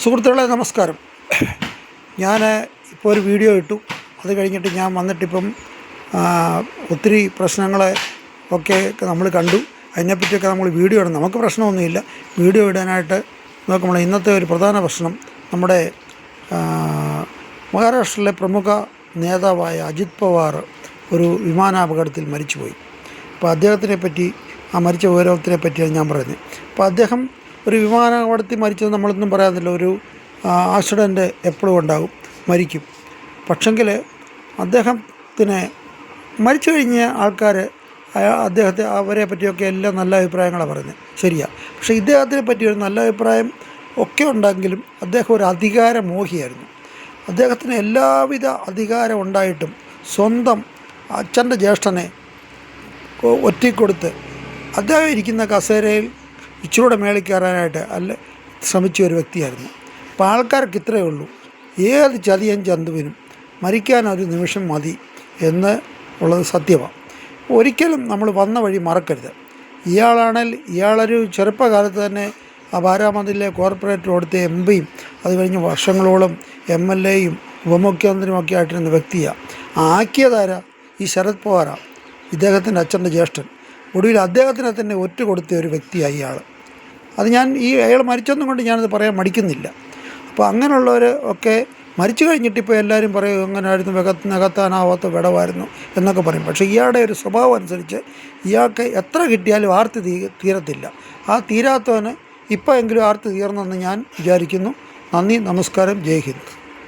സുഹൃത്തുക്കളെ നമസ്കാരം. ഞാൻ ഇപ്പോൾ ഒരു വീഡിയോ ഇട്ടു. അത് കഴിഞ്ഞിട്ട് ഞാൻ വന്നിട്ടിപ്പം ഒത്തിരി പ്രശ്നങ്ങളെ ഒക്കെ നമ്മൾ കണ്ടു. അതിനെപ്പറ്റിയൊക്കെ നമ്മൾ വീഡിയോ ഇടണം. നമുക്ക് പ്രശ്നമൊന്നുമില്ല. വീഡിയോ ഇടാനായിട്ട് നോക്കുമ്പോൾ ഇന്നത്തെ ഒരു പ്രധാന പ്രശ്നം നമ്മുടെ മഹാരാഷ്ട്രയിലെ പ്രമുഖ നേതാവായ അജിത് പവാർ ഒരു വിമാനാപകടത്തിൽ മരിച്ചുപോയി. അപ്പോൾ അദ്ദേഹത്തിനെ പറ്റി, ആ മരിച്ച വിവരത്തിനെ പറ്റിയാണ് ഞാൻ പറയുന്നത്. അപ്പോൾ അദ്ദേഹം ഒരു വിമാനാപകടത്തിൽ മരിച്ചത് നമ്മളൊന്നും പറയാനില്ല. ഒരു ആക്സിഡൻറ്റ് എപ്പോഴും ഉണ്ടാകും, മരിക്കും. പക്ഷെങ്കിൽ അദ്ദേഹത്തിന് മരിച്ചു കഴിഞ്ഞ ആൾക്കാർ അദ്ദേഹത്തെ അവരെ പറ്റിയൊക്കെ എല്ലാം നല്ല അഭിപ്രായങ്ങളാണ് പറയുന്നത്, ശരിയാണ്. പക്ഷേ ഇദ്ദേഹത്തിനെ പറ്റി ഒരു നല്ല അഭിപ്രായം ഒക്കെ ഉണ്ടെങ്കിലും അദ്ദേഹം ഒരു അധികാരമോഹിയായിരുന്നു. അദ്ദേഹത്തിന് എല്ലാവിധ അധികാരം ഉണ്ടായിട്ടും സ്വന്തം അച്ഛൻ്റെ ജ്യേഷ്ഠനെ ഒറ്റിക്കൊടുത്ത് അദ്ദേഹം ഇരിക്കുന്ന കസേരയിൽ ഇച്ചിരൂടെ മേളിൽ കയറാനായിട്ട് ശ്രമിച്ച ഒരു വ്യക്തിയായിരുന്നു. അപ്പോൾ ആൾക്കാർക്ക് ഇത്രയേ ഉള്ളൂ, ഏത് ചതിയൻ ചന്തുവിനും മരിക്കാൻ ഒരു നിമിഷം മതി എന്ന് ഉള്ളത് സത്യമാണ്. ഒരിക്കലും നമ്മൾ വന്ന വഴി മറക്കരുത്. ഇയാളൊരു ചെറുപ്പകാലത്ത് തന്നെ ആ ബാരാമതിയിലെ കോർപ്പറേറ്റ് കൊടുത്ത എംപിയും അത് കഴിഞ്ഞ് വർഷങ്ങളോളം MLAയും ഉപമുഖ്യമന്ത്രിയുമൊക്കെ ആയിട്ടിരുന്ന വ്യക്തിയാണ്. ആക്കിയതാരാ? ഈ ശരത് പവാറാണ്, ഇദ്ദേഹത്തിൻ്റെ അച്ഛൻ്റെ ജ്യേഷ്ഠൻ. ഒടുവിൽ അദ്ദേഹത്തിനെ തന്നെ ഒറ്റ കൊടുത്ത ഒരു വ്യക്തിയായി ഇയാൾ. അത് അയാൾ മരിച്ചൊന്നും കൊണ്ട് ഞാനത് പറയാൻ മടിക്കുന്നില്ല. അപ്പോൾ അങ്ങനെയുള്ളവർ ഒക്കെ മരിച്ചു കഴിഞ്ഞിട്ട് ഇപ്പോൾ എല്ലാവരും പറയും എങ്ങനെയായിരുന്നു, നികത്താനാവാത്ത വിടവായിരുന്നു എന്നൊക്കെ പറയും. പക്ഷേ ഇയാളുടെ ഒരു സ്വഭാവം അനുസരിച്ച് ഇയാൾക്ക് എത്ര കിട്ടിയാലും ആർത്തി തീരത്തില്ല. ആ തീരാത്തവന് ഇപ്പോൾ എങ്കിലും ആർത്തി തീർന്നെന്ന് ഞാൻ വിചാരിക്കുന്നു. നന്ദി, നമസ്കാരം, ജയ് ഹിന്ദ്.